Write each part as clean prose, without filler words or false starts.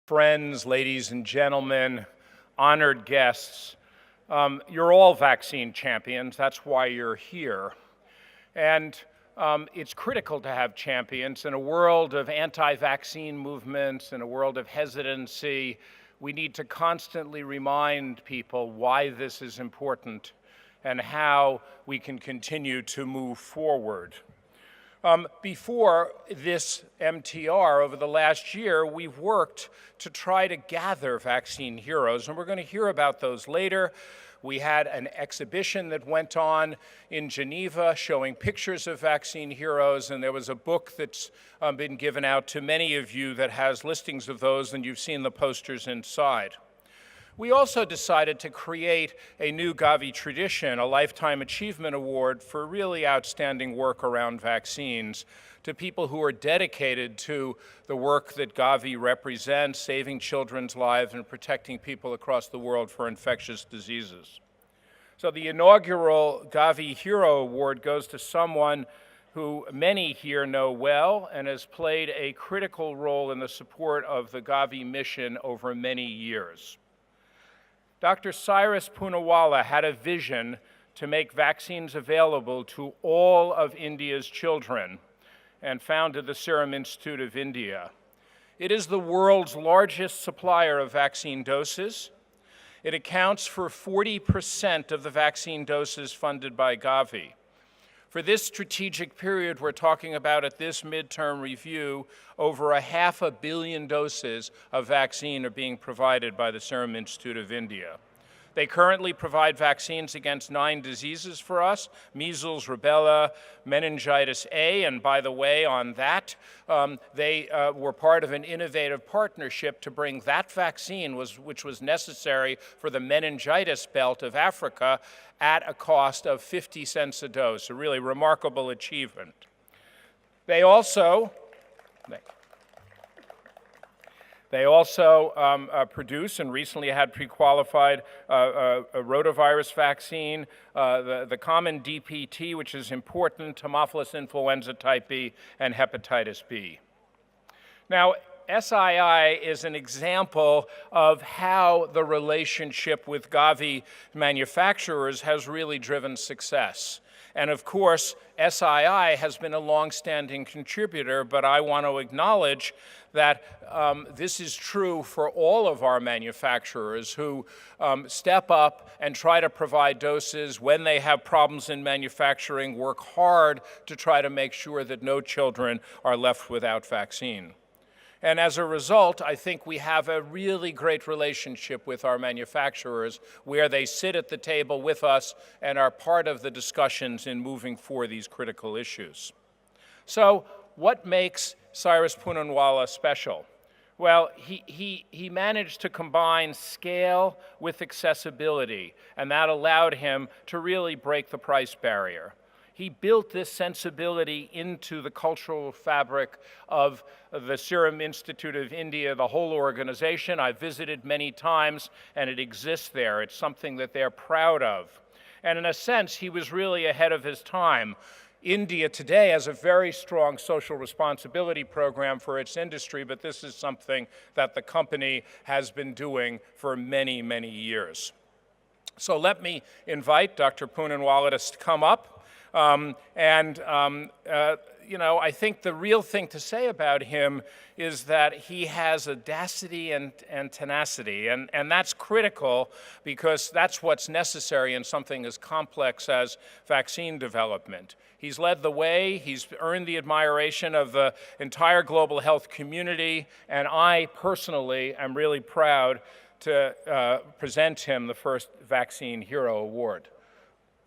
Friends, ladies and gentlemen, honored guests, you're all vaccine champions. That's why you're here. And it's critical to have champions. In a world of anti-vaccine movements, in a world of hesitancy, we need to constantly remind people why this is important and how we can continue to move forward. Before this MTR, over the last year, we've worked to try to gather vaccine heroes, and we're going to hear about those later. We had an exhibition that went on in Geneva showing pictures of vaccine heroes, and there was a book that's been given out to many of you that has listings of those, and you've seen the posters inside. We also decided to create a new Gavi tradition, a Lifetime Achievement Award for really outstanding work around vaccines to people who are dedicated to the work that Gavi represents, saving children's lives and protecting people across the world for infectious diseases. So the inaugural Gavi Hero Award goes to someone who many here know well and has played a critical role in the support of the Gavi mission over many years. Dr. Cyrus Poonawalla had a vision to make vaccines available to all of India's children and founded the Serum Institute of India. It is the world's largest supplier of vaccine doses. It accounts for 40% of the vaccine doses funded by Gavi. For this strategic period we're talking about at this midterm review, over 500 million doses of vaccine are being provided by the Serum Institute of India. They currently provide vaccines against 9 diseases for us: measles, rubella, meningitis A, and by the way, on that, they were part of an innovative partnership to bring that vaccine, which was necessary for the meningitis belt of Africa, at a cost of 50 cents a dose, a really remarkable achievement. They also produce and recently had pre-qualified a rotavirus vaccine, the common DPT, which is important, Haemophilus influenza type B, and hepatitis B. Now, SII is an example of how the relationship with Gavi manufacturers has really driven success. And of course, SII has been a long-standing contributor, but I want to acknowledge that this is true for all of our manufacturers who step up and try to provide doses when they have problems in manufacturing, work hard to try to make sure that no children are left without vaccine. And as a result, I think we have a really great relationship with our manufacturers where they sit at the table with us and are part of the discussions in moving forward these critical issues. So what makes Cyrus Poonawalla special? Well, he managed to combine scale with accessibility, and that allowed him to really break the price barrier. He built this sensibility into the cultural fabric of the Serum Institute of India, the whole organization. I've visited many times, and it exists there. It's something that they're proud of. And in a sense, he was really ahead of his time. India today has a very strong social responsibility program for its industry, but this is something that the company has been doing for many, many years. So let me invite Dr. Poonawalla to come up. I think the real thing to say about him is that he has audacity and tenacity, and that's critical because that's what's necessary in something as complex as vaccine development. He's led the way, he's earned the admiration of the entire global health community, and I personally am really proud to present him the first Vaccine Hero Award.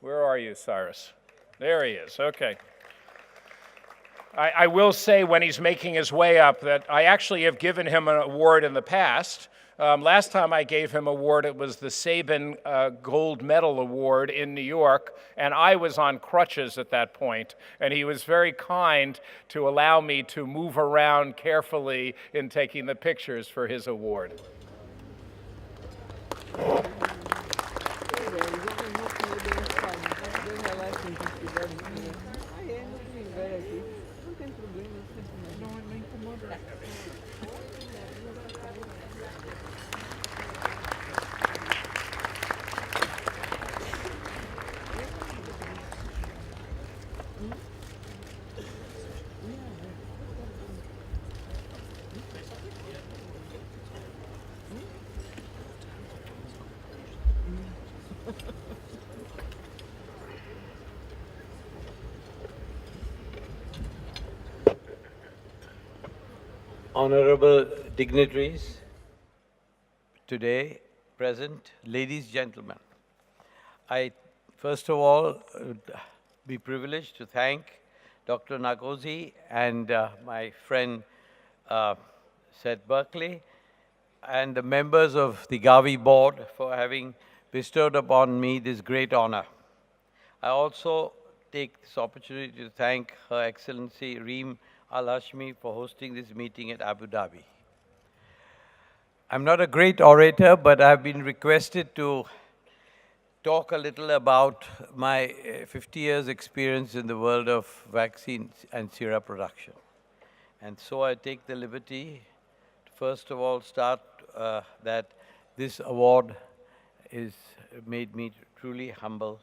Where are you, Cyrus? There he is, okay. I will say when he's making his way up that I actually have given him an award in the past. Last time I gave him an award, it was the Sabin Gold Medal Award in New York, and I was on crutches at that point, and he was very kind to allow me to move around carefully in taking the pictures for his award. Honorable dignitaries, today present, ladies, gentlemen, I first of all be privileged to thank Dr. Nagozi and my friend Seth Berkley and the members of the Gavi board for having bestowed upon me this great honor. I also take this opportunity to thank Her Excellency Reem Al Hashmi for hosting this meeting at Abu Dhabi. I'm not a great orator, but I've been requested to talk a little about my 50 years experience in the world of vaccines and sera production. And so I take the liberty to first of all start that this award is made me truly humble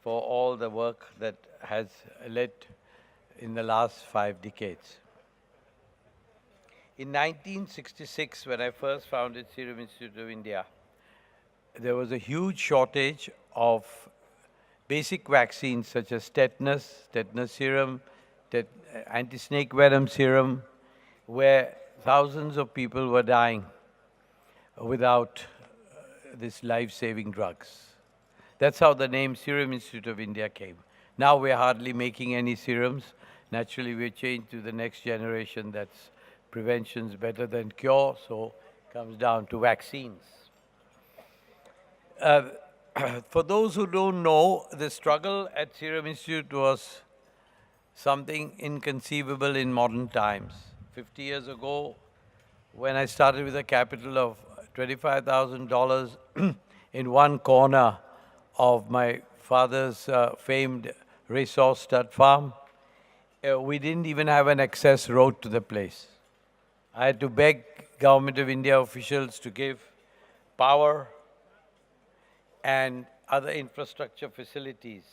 for all the work that has led in the last 5 decades. In 1966, when I first founded Serum Institute of India, there was a huge shortage of basic vaccines such as tetanus serum, anti-snake venom serum, where thousands of people were dying without these life-saving drugs. That's how the name Serum Institute of India came. Now we're hardly making any serums. Naturally, we're changed to the next generation that's prevention's better than cure, so it comes down to vaccines. For those who don't know, the struggle at Serum Institute was something inconceivable in modern times. 50 years ago, when I started with a capital of $25,000 in one corner of my father's famed racehorse stud farm, we didn't even have an access road to the place. I had to beg Government of India officials to give power and other infrastructure facilities,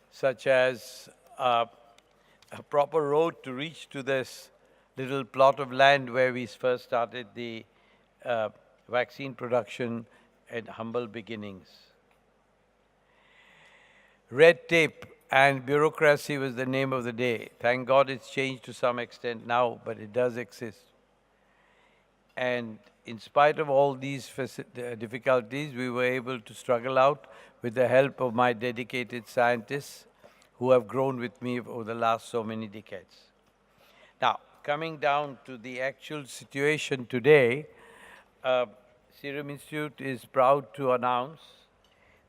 such as a proper road to reach to this little plot of land where we first started the vaccine production at humble beginnings. Red tape and bureaucracy was the name of the day. Thank God it's changed to some extent now, but it does exist. And in spite of all these difficulties, we were able to struggle out with the help of my dedicated scientists who have grown with me over the last so many decades. Now, coming down to the actual situation today, Serum Institute is proud to announce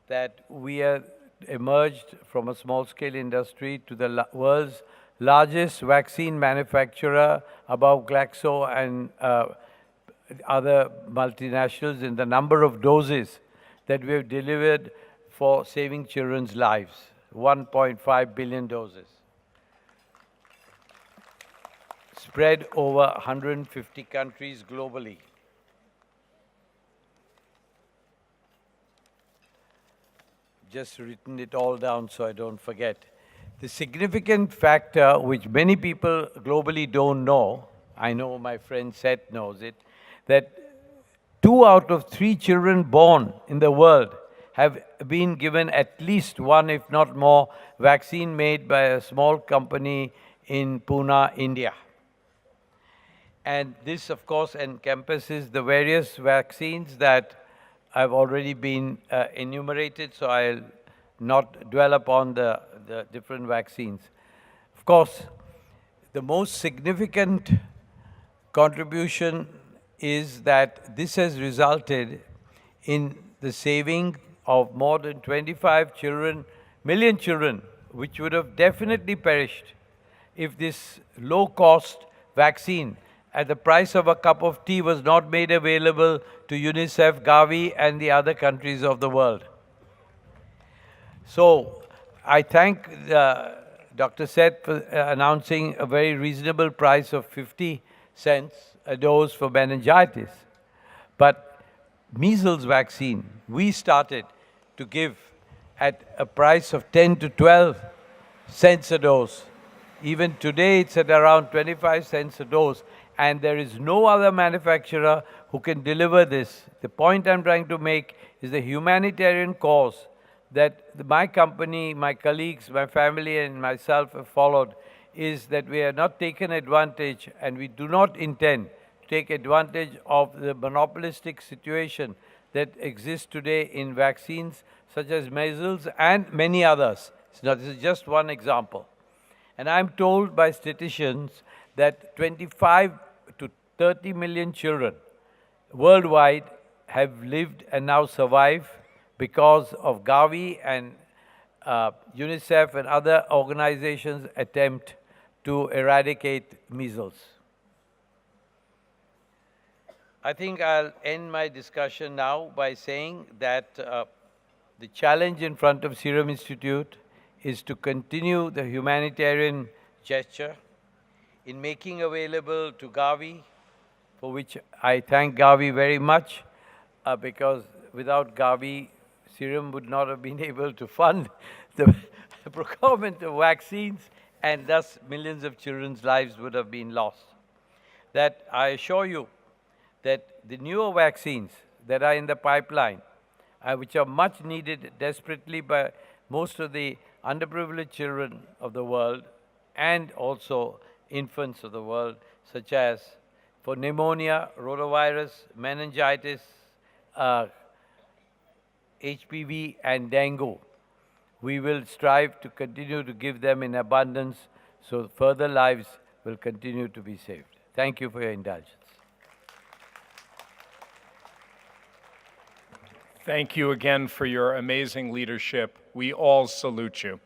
that we have emerged from a small-scale industry to the world's largest vaccine manufacturer above Glaxo and other multinationals in the number of doses that we have delivered for saving children's lives, 1.5 billion doses, spread over 150 countries globally. Just written it all down so I don't forget. The significant factor which many people globally don't know, I know my friend Seth knows it, that 2 out of 3 children born in the world have been given at least one, if not more, vaccine made by a small company in Pune, India. And this, of course, encompasses the various vaccines that have already been enumerated, so I'll not dwell upon the different vaccines. Of course, the most significant contribution is that this has resulted in the saving of more than 25 million children, which would have definitely perished if this low-cost vaccine at the price of a cup of tea was not made available to UNICEF, Gavi, and the other countries of the world. So I thank Dr. Seth for announcing a very reasonable price of 50 cents a dose for meningitis. But measles vaccine, we started to give at a price of 10 to 12 cents a dose. Even today, it's at around 25 cents a dose, and there is no other manufacturer who can deliver this. The point I'm trying to make is the humanitarian cause that my company, my colleagues, my family, and myself have followed is that we have not taken advantage, and we do not intend to take advantage of the monopolistic situation that exists today in vaccines such as measles and many others. This is just one example. And I'm told by statisticians that 25 to 30 million children worldwide have lived and now survive because of Gavi and UNICEF and other organizations' attempt to eradicate measles. I think I'll end my discussion now by saying that the challenge in front of Serum Institute is to continue the humanitarian gesture in making available to Gavi, for which I thank Gavi very much, because without Gavi, Serum would not have been able to fund the procurement of vaccines, and thus millions of children's lives would have been lost. That I assure you that the newer vaccines that are in the pipeline, which are much needed desperately by most of the underprivileged children of the world and also infants of the world, such as for pneumonia, rotavirus, meningitis, HPV, and dengue. We will strive to continue to give them in abundance so further lives will continue to be saved. Thank you for your indulgence. Thank you again for your amazing leadership. We all salute you.